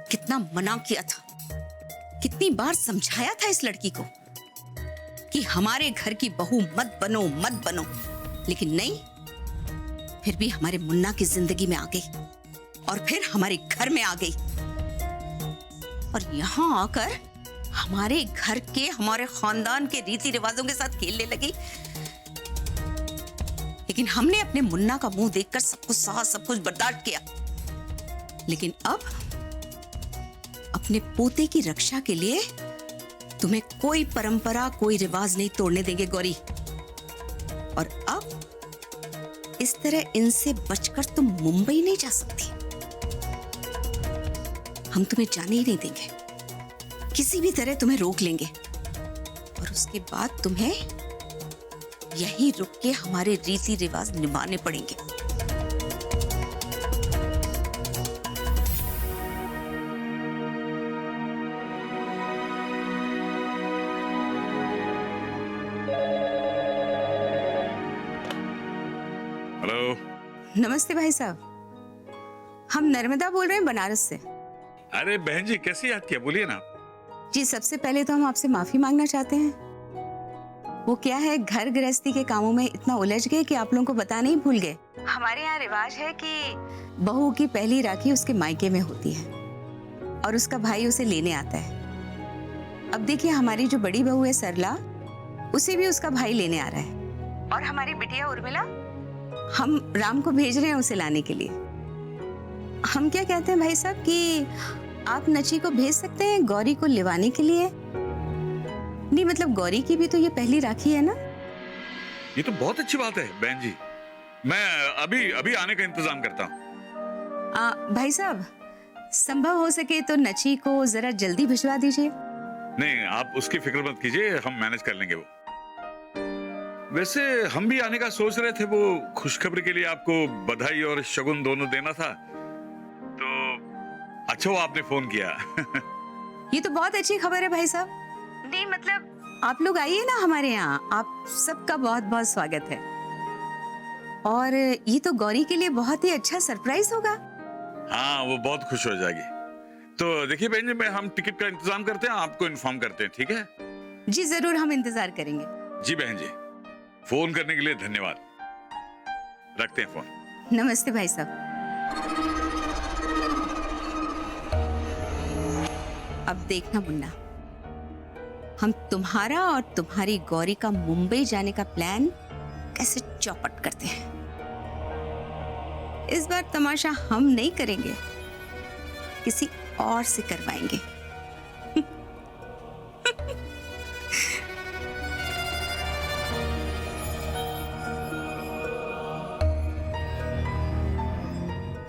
कितना मना किया था, कितनी बार समझाया था इस लड़की को कि हमारे घर की बहू मत बनो मत बनो, लेकिन नहीं, फिर भी हमारे मुन्ना की जिंदगी में आ गई और फिर हमारे घर में आ गई और यहां आकर हमारे घर के, हमारे खानदान के रीति रिवाजों के साथ खेलने लगी। लेकिन हमने अपने मुन्ना का मुंह देखकर सब कुछ सहा, सब कुछ बर्दाश्त किया, लेकिन अब अपने पोते की रक्षा के लिए तुम्हें कोई परंपरा, कोई रिवाज नहीं तोड़ने देंगे गौरी। और अब इस तरह इनसे बचकर तुम मुंबई नहीं जा सकती। हम तुम्हें जाने ही नहीं देंगे, किसी भी तरह तुम्हें रोक लेंगे और उसके बाद तुम्हें यहीं रुक के हमारे रीति रिवाज निभाने पड़ेंगे। हेलो। नमस्ते भाई साहब, हम नर्मदा बोल रहे हैं बनारस से। अरे बहन जी, कैसे याद किया, बोलिए ना। जी, सबसे पहले तो हम आपसे माफी मांगना चाहते हैं। वो क्या है, घर गृहस्थी के कामों में इतना उलझ गए कि आप लोगों को बताना ही भूल गए। हमारे यहाँ रिवाज है कि बहू की पहली राखी उसके मायके में होती है और उसका भाई उसे लेने आता है। अब देखिए, हमारी जो बड़ी बहू है सरला, उसे भी उसका भाई लेने आ रहा है और हमारी बिटिया उर्मिला, हम राम को भेज रहे हैं उसे लाने के लिए। हम क्या कहते हैं भाई साहब कि आप नची को भेज सकते हैं गौरी को लिवाने के लिए। नहीं मतलब गौरी की भी तो ये पहली राखी है ना। ये तो बहुत अच्छी बात है बहन जी, मैं अभी अभी आने का इंतजाम करता हूँ। भाई साहब, संभव हो सके तो नची को जरा जल्दी भिजवा दीजिए। नहीं, आप उसकी फिक्र मत कीजिए, हम मैनेज कर लेंगे। वो वैसे हम भी आने का सोच रहे थे, वो खुशखबरी के लिए आपको बधाई और शगुन दोनों देना था, तो अच्छा वो आपने फोन किया। ये तो बहुत अच्छी खबर है भाई साहब। नहीं मतलब आप लोग आइए ना हमारे यहाँ, आप सबका बहुत बहुत स्वागत है और ये तो गौरी के लिए बहुत ही अच्छा सरप्राइज होगा। हाँ, वो बहुत खुश हो जाएगी। तो देखिए बहन जी, हम टिकट का इंतजाम करते हैं, आपको इन्फॉर्म करते हैं, ठीक है? जी जरूर, हम इंतजार करेंगे। जी बहन जी, फोन करने के लिए धन्यवाद। रखते हैं फोन। नमस्ते भाई साहब। अब देखना मुन्ना, हम तुम्हारा और तुम्हारी गौरी का मुंबई जाने का प्लान कैसे चौपट करते हैं। इस बार तमाशा हम नहीं करेंगे, किसी और से करवाएंगे।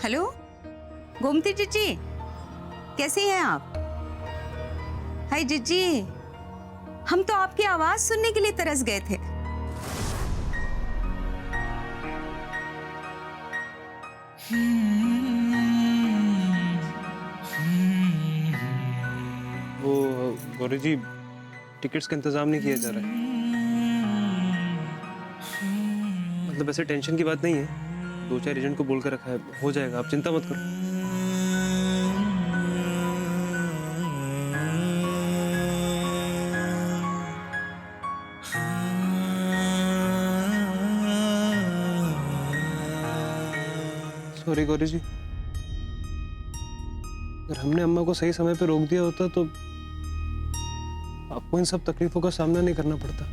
हेलो गोमती जीजी, कैसे हैं आप? हाय जीजी, हम तो आपकी आवाज सुनने के लिए तरस गए थे। वो गौरी जी, टिकट्स का इंतजाम नहीं किया जा रहा है। मतलब ऐसे टेंशन की बात नहीं है, 2-4 एजेंट को बोल कर रखा है, हो जाएगा, आप चिंता मत करो। सॉरी गौरी जी, अगर हमने अम्मा को सही समय पे रोक दिया होता तो आपको इन सब तकलीफों का सामना नहीं करना पड़ता।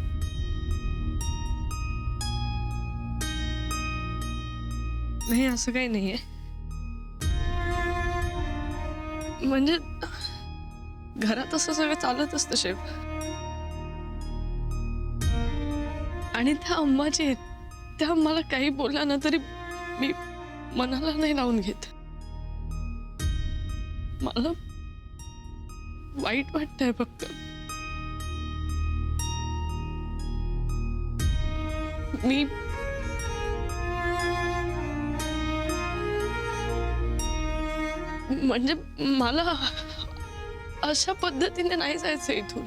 नाही, असं काही नाहीये। म्हणजे घरात असं सगळं चालत असतं शेव। आणि त्या अम्माची, त्या मला काही बोलला ना तरी मी मनाला नाही लावून घेत। मला वाईट वाटतंय फक्त। मी म्हणजे मला अशा पद्धतीने नाही जायचं इथून।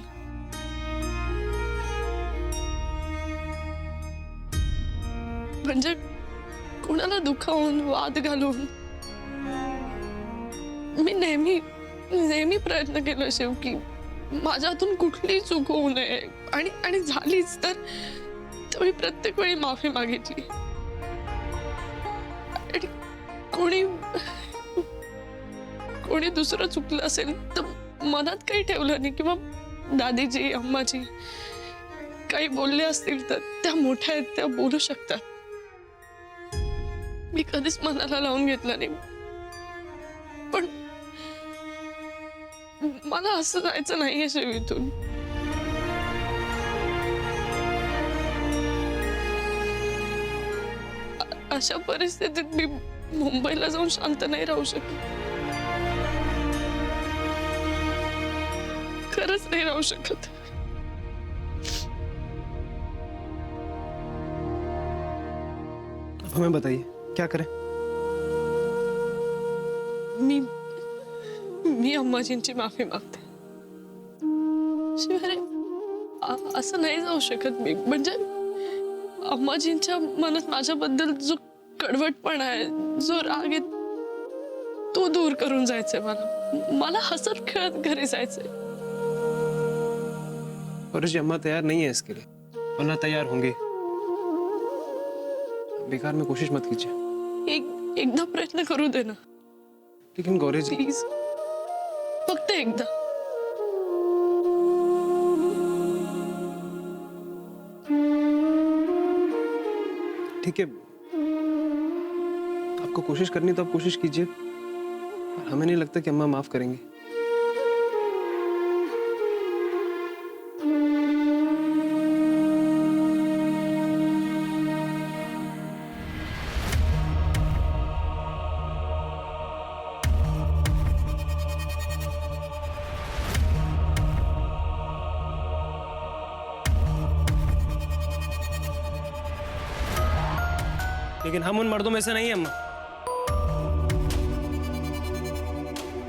म्हणजे कोणाला दुखावून वाद घालून मी नेहमी प्रयत्न केला शिव की माझ्यातून कुठलीही चूक होऊ नये आणि झालीच तर मी प्रत्येक वेळी माफी मागितली आणि कोणी दुसरं चुकलं असेल तर मनात काही ठेवलं नाही किंवा दादीजी अम्माजी काही बोलले असतील तर त्या मोठ्या आहेत, त्या बोलू शकतात. मी कधीच मनाला लावून घेतलं नाही, पण मला असं जायचं नाहीये शिव इथून. अशा परिस्थितीत मी मुंबईला जाऊन शांत नाही राहू शकत. खरंच नाही राहू शकत. हमें बताइए क्या करें? मी अम्माजींची माफी मागते. शिवाय असं नाही जाऊ शकत मी. म्हणजे अम्माजींच्या मनात माझ्याबद्दल जो कडवटपणा आहे, जो राग आहे, तो दूर करून जायचंय मला हसत खेळत घरी जायचंय. और जी अम्मा तैयार नहीं है इसके लिए, वरना तैयार होंगे. बेकार में कोशिश मत कीजिए. एकदा प्रयत्न करू दे ना लेकिन गौरी जी, प्लीज, फक्त एकदा. ठीक है, आपको कोशिश करनी तो आप कोशिश कीजिए, पर हमें नहीं लगता कि अम्मा माफ करेंगी. लेकिन हम उन मर्दों में से नहीं है अम्मा.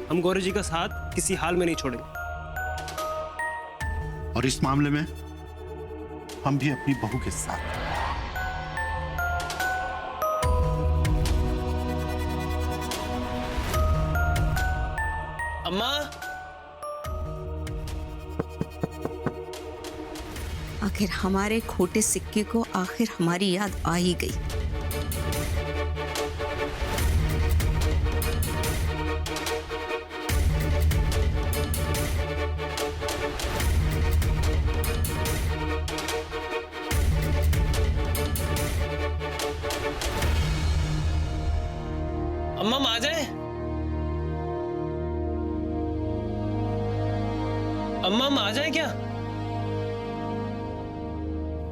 हम गौरी जी का साथ किसी हाल में नहीं छोड़ेंगे. और इस मामले में हम भी अपनी बहू के साथ. अम्मा, आखिर हमारे खोटे सिक्के को आखिर हमारी याद आ ही गई. अम्मा हम आ जाए. अम्मा हम आ जाए क्या?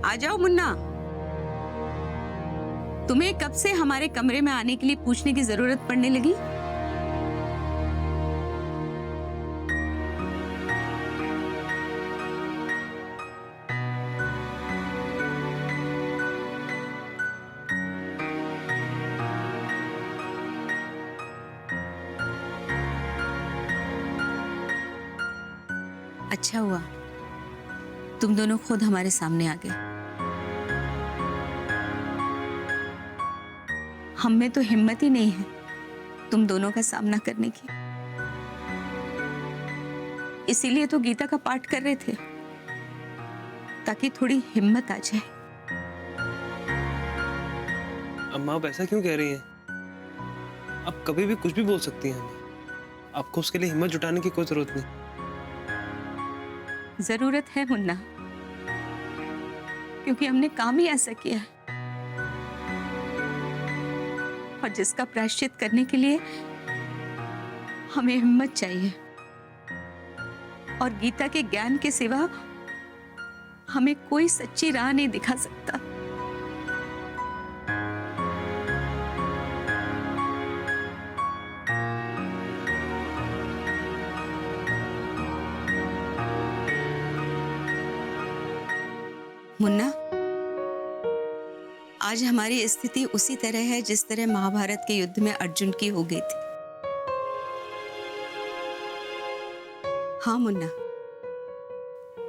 आ जाओ मुन्ना. तुम्हें कब से हमारे कमरे में आने के लिए पूछने की जरूरत पड़ने लगी? अच्छा हुआ तुम दोनों खुद हमारे सामने आ गए. हम में तो हिम्मत ही नहीं है तुम दोनों का सामना करने की. इसीलिए तो गीता का पाठ कर रहे थे, ताकि थोड़ी हिम्मत आ जाए. अम्मा आप ऐसा क्यों कह रही हैं? आप कभी भी कुछ भी बोल सकती हैं हमें. आपको उसके लिए हिम्मत जुटाने की कोई जरूरत नहीं. जरूरत है मुन्ना, क्योंकि हमने काम ही ऐसा किया है, और जिसका प्रायश्चित करने के लिए हमें हिम्मत चाहिए. और गीता के ज्ञान के सिवा हमें कोई सच्ची राह नहीं दिखा सकता. मुन्ना, आज हमारी स्थिति उसी तरह है जिस तरह महाभारत के युद्ध में अर्जुन की हो गई थी. हाँ मुन्ना,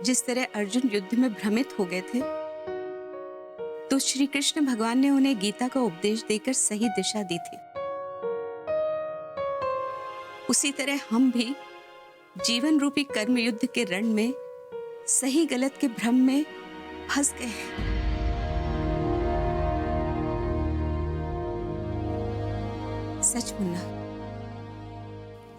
जिस तरह अर्जुन युद्ध में भ्रमित हो गए थे, तो श्री कृष्ण भगवान ने उन्हें गीता का उपदेश देकर सही दिशा दी थी। उसी तरह हम भी जीवन रूपी कर्म युद्ध के रण में सही गलत के भ्रम में फंस गए हैं। सच मुन्ना,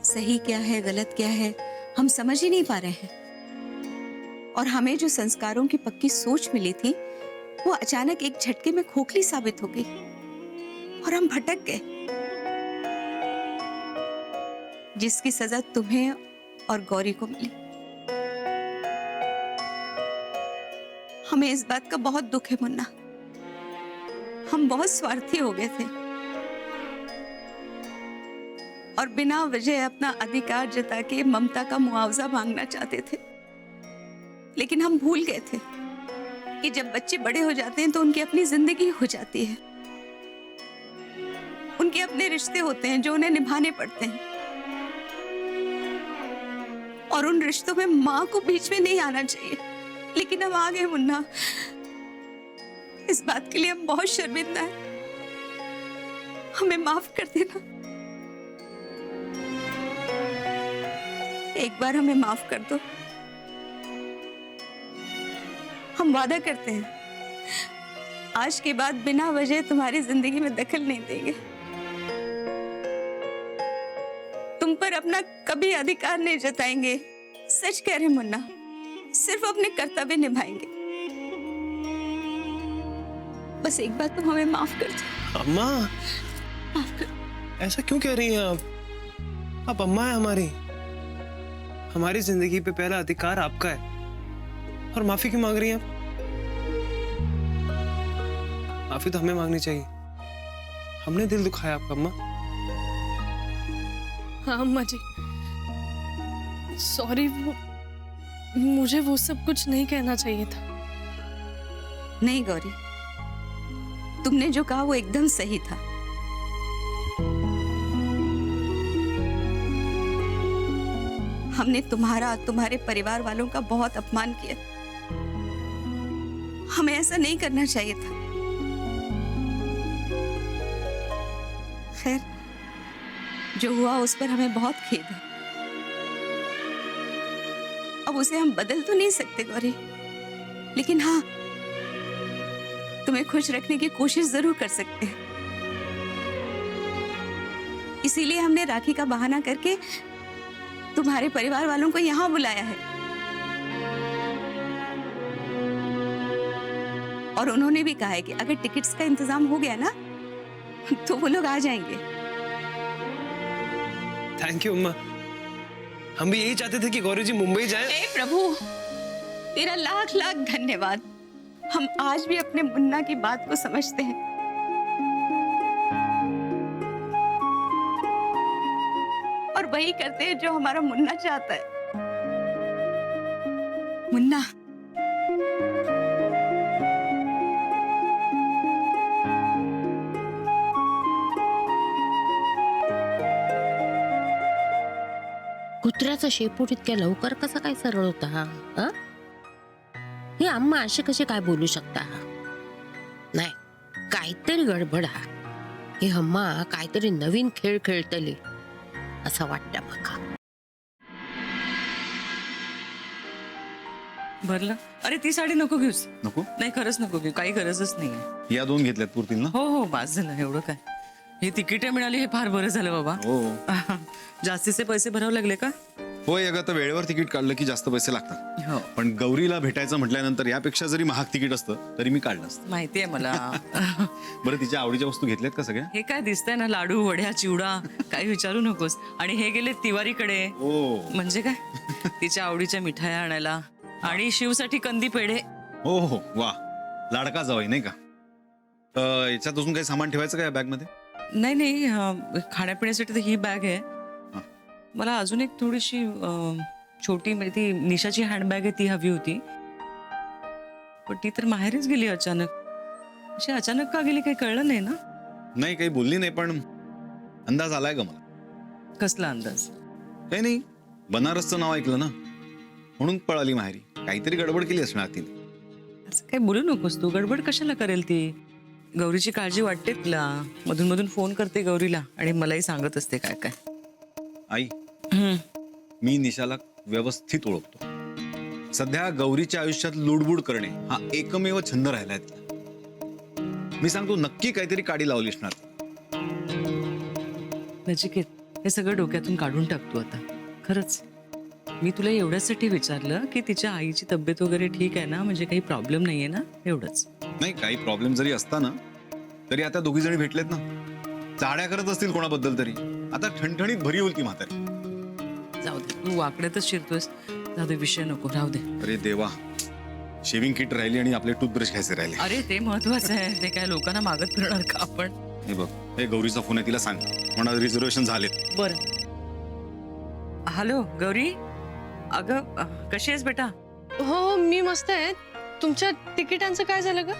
सही क्या है गलत क्या है हम समझ ही नहीं पा रहे हैं। और हमें जो संस्कारों की पक्की सोच मिली थी वो अचानक एक झटके में खोखली साबित हो गई और हम भटक गए, जिसकी सजा तुम्हें और गौरी को मिली। हमें इस बात का बहुत दुख है मुन्ना, हम बहुत स्वार्थी हो गए थे और बिना वजह अपना अधिकार जता के ममता का मुआवजा मांगना चाहते थे। लेकिन हम भूल गए थे कि जब बच्चे बड़े हो जाते हैं तो उनकी अपनी जिंदगी हो जाती है, उनके अपने रिश्ते होते हैं जो उन्हें निभाने पड़ते हैं और उन रिश्तों में माँ को बीच में नहीं आना चाहिए। लेकिन हम आ गए मुन्ना, इस बात के लिए हम बहुत शर्मिंदा हैं, हमें माफ कर देना। एक बार हमें माफ कर दो, हम वादा करते हैं आज के बाद बिना वजह तुम्हारी जिंदगी में दखल नहीं देंगे, तुम पर अपना कभी अधिकार नहीं जताएंगे। सच कह रहे मुन्ना, सिर्फ अपने कर्तव्य निभाएंगे। बस एक बार तुम हमें माफ कर दो। अम्मा, माफ कर। ऐसा क्यों कह रही हैं आप अम्मा है हमारी, हमारी जिंदगी पे पहला अधिकार आपका है और माफी क्यों मांग रही हैं आप? माफी तो हमें मांगनी चाहिए, हमने दिल दुखाया आपका अम्मा। हाँ अम्मा जी, सॉरी, मुझे वो सब कुछ नहीं कहना चाहिए था। नहीं गौरी, तुमने जो कहा वो एकदम सही था। हमने तुम्हारा, तुम्हारे परिवार वालों का बहुत अपमान किया, हमें ऐसा नहीं करना चाहिए था। खैर, जो हुआ उस पर हमें बहुत खेद है। अब उसे हम बदल तो नहीं सकते गौरी, लेकिन हाँ, तुम्हें खुश रखने की कोशिश जरूर कर सकते हैं। इसीलिए हमने राखी का बहाना करके तुम्हारे परिवार वालों को यहाँ बुलाया है और उन्होंने भी कहा है कि अगर टिकट्स का इंतजाम हो गया ना तो वो लोग आ जाएंगे। थैंक यू अम्मा, हम भी यही चाहते थे कि गौरी जी मुंबई जाए। हे प्रभु, तेरा लाख लाख धन्यवाद। हम आज भी अपने मुन्ना की बात को समझते हैं। और वही करते हैं जो हमारा मुन्ना चाहता है। मुन्ना, कुत्र्याचा शेपूट इतक्या लवकर कसा काय सरळ होता हा? हे अम्मा असे कसे काय बोलू शकता? नाही, काहीतरी गडबड हा. हे अम्मा काहीतरी नवीन खेळ खेळतले असं वाटतं बघा. भरलं? अरे ती साडी नको घेऊस. नको? नाही, खरंच नको घेऊ, काही गरजच नाहीये. या दोन घेतल्यात पुरतील ना? हो हो, बास झालं, एवढं काय. हे तिकीट मिळाली हे फार बरं झालं बाबा. हो. जास्तीचे पैसे भरावे लागले का? होय, अगं, आता वेळेवर तिकीट काढलं की जास्त पैसे लागतात. हो, पण गौरीला भेटायचं म्हटल्यानंतर यापेक्षा जरी महाग तिकीट असतं तरी मी काढलं असतं. माहितीये मला. बरं, तिच्या आवडीच्या वस्तू घेतल्यात का सगळ्या? हे काय दिसतंय ना, लाडू वड्या चिवडा, काही विचारू नकोस. आणि हे गेले तिवारीकडे. हो. म्हणजे काय, तिच्या आवडीच्या मिठाया आणायला आणि शिवसाठी कंदी पेढे. हो हो, वा, लाडका जावई नाही का? याच्यात अजून काही सामान ठेवायचं का या बॅग मध्ये? नाही नाही, खाण्यापिण्यासाठी तर ही बॅग आहे. मला अजून एक थोडीशी छोटी, म्हणजे ती निशाची हँडबॅग आहे, ती हवी होती. पण ती तर माहेरच गेली अचानक. अशी अचानक का गेली काही कळलं नाही ना? नाही, काही बोलली नाही, पण अंदाज आलाय का मला. कसला अंदाज? काही नाही, बनारसचं नाव ऐकलं ना म्हणून पळाली माहेरी. काहीतरी गडबड केली असणार तिने. असं काही बोलू नकोस तू. गडबड कशाला करेल ती? गौरीची काळजी वाटते तिला. मधून मधून फोन करते गौरीला आणि मलाही सांगत असते काय काय. आई, हम्म. मी निशाला व्यवस्थित ओळखतो. सध्या गौरीच्या आयुष्यात लुडबुड करणे हा एकमेव छंद राहिलाय तिला. मी सांगतो नक्की काहीतरी काडी लावली असणार. नचिकेत, हे सगळं डोक्यातून काढून टाकतो आता. खरंच मी तुला एवढ्यासाठी विचारलं की तिच्या आईची तब्येत वगैरे ठीक आहे ना, म्हणजे काही प्रॉब्लेम नाहीये ना, एवढंच. नाही, काही प्रॉब्लेम जरी असता ना तरी आता दोघी जणी भेटलेत ना, चाड्या करत असतील कोणाबद्दल तरी. आता ठणठणीत भरी होईल ती म्हातारी. जाऊ दे, तू वाकड्यातच शिरतोयस. जाऊ दे, विषय नको, राहू दे. अरे देवा, शेविंग किट राहिली आणि आपले टूथब्रश घ्यायचे राहिले. अरे ते महत्वाचं आहे. ते काय लोकांना मागत फिरणार का आपण? हे बघ, हे गौरीचा फोन आहे, तिला सांग म्हणा रिझर्वेशन झाले. बरं. हॅलो गौरी, अगं कशी आहेस बेटा? हो मी मस्त आहे. तुमच्या तिकिटांचं काय झालं ग?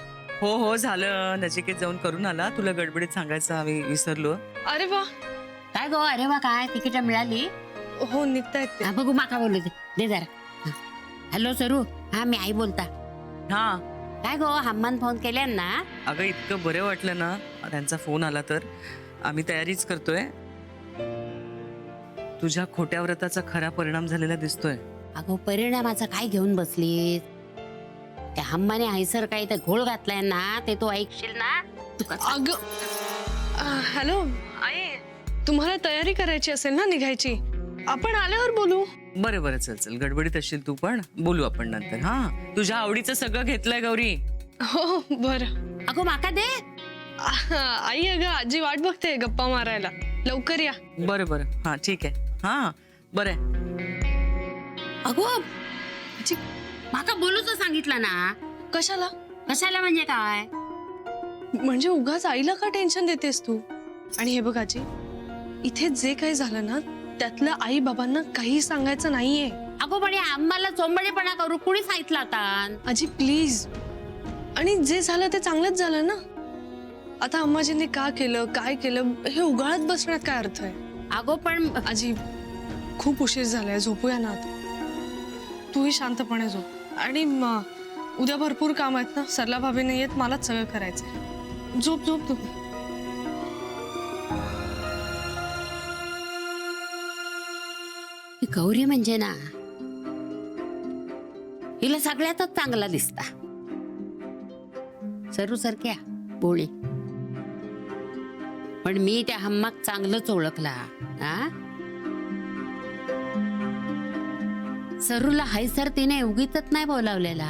हो झालं. नचिकेत जाऊन करून आला. तुला गडबडीत सांगायचं आम्ही विसरलो. अरे वा. काय गो, अरे वा, काय तिकीट मिळाली? हो निघतायत ते. हा, बघू माका बोलू दे जरा. हॅलो सरू, हा मी आई बोलता. हा काय गो, हम्मान फोन केल्या ना? अगं इतकं बरं वाटलं ना त्यांचा फोन आला तर. आम्ही तयारीच करतोय. तुझ्या खोट्या व्रताचा खरा परिणाम झालेला दिसतोय. अगो, परिणामाचा काय घेऊन बसलीस? त्या हम्माने आईसर काही तर घोळ घातलाय ना, ते तू ऐकशील ना? तुका अग हॅलो आई, तुम्हाला तयारी करायची असेल ना निघायची, आपण आल्यावर बोलू. बरं चल, गडबडीत असशील तू पण. बोलू आपण नंतर. हा, तुझ्या आवडीचं सगळं घेतलंय गौरी. हो बरं. अगो माका दे. आई अगं आजी वाट बघते गप्पा मारायला, लवकर या. बरं हा ठीक आहे. हा बरं. अगो आजी, माका बोलूच सांगितलं ना. कशाला? कशाला म्हणजे काय? म्हणजे उगाच आईला का टेन्शन देतेस तू? आणि हे बघ आजी, इथे जे काही झालं ना त्यातलं आई बाबांना काही सांगायचं नाहीये. अगो पण आम्हाला चोंबडेपणा करू कुणी सांगितलं आता? आजी प्लीज. आणि जे झालं ते चांगलंच झालं ना. आता अम्माजींनी का केलं, काय केलं, हे उगाळत बसण्यात काय अर्थ आहे? अगो पण आजी खूप उशीर झालाय, झोपूया ना आता. तूही शांतपणे झोप. आणि उद्या भरपूर काम आहेत ना, सरला भाभी नाही येत, मलाच सगळं करायचंय. झोप तू. गौरी म्हणजे ना, हिला सगळ्यातच चांगला दिसता. सरू सारख्या बोळी. पण मी त्या हम्माक चांगलंच ओळखला. हा, सरूला हैसर तिने उगीच नाही बोलावलेला.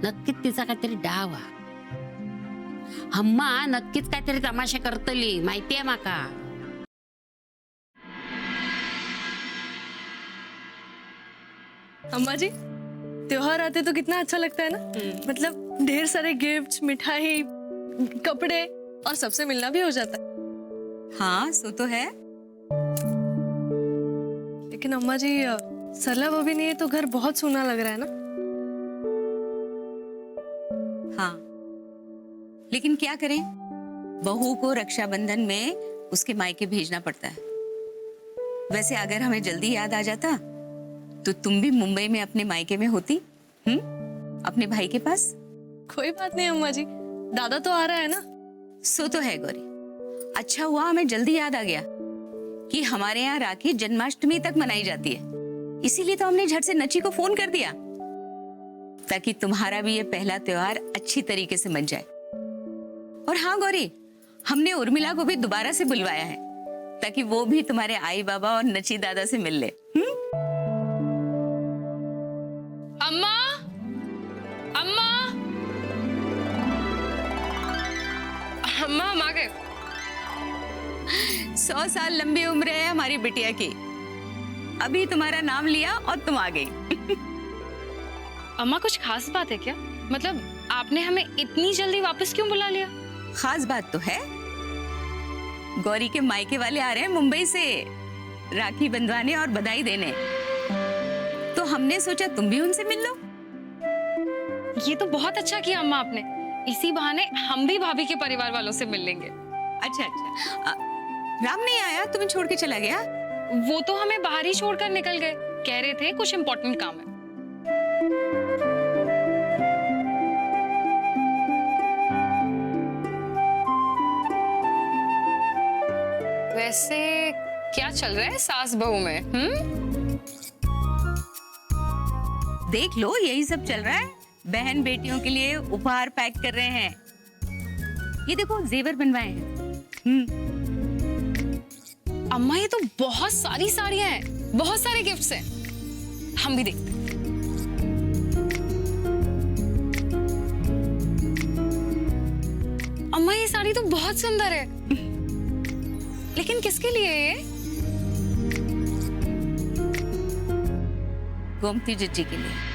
नक्कीच तिचा काहीतरी डाव. हम्मा नक्कीच काहीतरी तमाशा करतली, माहितीये माका. अम्मा जी, त्योहार आते तो कितना अच्छा लगता है ना. मतलब ढेर सारे गिफ्ट्स, मिठाई, कपड़े और सबसे मिलना भी हो जाता है. हाँ सो तो है. लेकिन अम्मा जी, सरला भाभी नहीं है तो घर बहुत सूना लग रहा है ना. हाँ, लेकिन क्या करें, बहू को रक्षाबंधन में उसके मायके भेजना पड़ता है. वैसे अगर हमें जल्दी याद आ जाता तो तुम भी मुंबई में अपने मायके में होती, अपने भाई के पास. कोई बात नहीं अम्मा जी, दादा तो आ रहा है ना. सो तो है गौरी. अच्छा हुआ हमें जल्दी याद आ गया कि हमारे यहाँ राखी जन्माष्टमी तक मनाई जाती है. इसीलिए तो हमने झट से नची को फोन कर दिया ताकि तुम्हारा भी ये पहला त्योहार अच्छी तरीके से मन जाए. और हाँ गौरी, हमने उर्मिला को भी दोबारा से बुलवाया है ताकि वो भी तुम्हारे आई बाबा और नची दादा से मिल ले. अम्मा, अम्मा, अम्मा हम आ गए. 100 साल लंबी उम्र है हमारी बिटिया की. अभी तुम्हारा नाम लिया और तुम आ गई. अम्मा कुछ खास बात है क्या? मतलब आपने हमें इतनी जल्दी वापस क्यों बुला लिया? खास बात तो है. गौरी के मायके वाले आ रहे हैं मुंबई से राखी बंधवाने और बधाई देने. तो हमने सोचा तुम भी उनसे मिल लो. ये तो बहुत अच्छा किया अम्मा आपने. इसी बहाने हम भी भाभी के परिवार वालों से मिल लेंगे. अच्छा. राम नहीं आया, तुम्हें छोड़ के चला गया? वो तो हमें बाहर ही छोड़कर निकल गए. कह रहे थे कुछ इम्पोर्टेंट काम है. वैसे क्या चल रहा है सास बहू में? देख लो, यही सब चल रहा है। बहन बेटियों के लिए उपहार पैक कर रहे हैं। ये देखो, जेवर बनवाए हैं। अम्मा ये तो बहुत सारी साड़ियां हैं, बहुत सारे गिफ्ट्स हैं। हम भी देखते हैं। अम्मा ये साड़ी तो बहुत सुंदर है, लेकिन किसके लिए है ये? गोमती जिज्जी के लिए।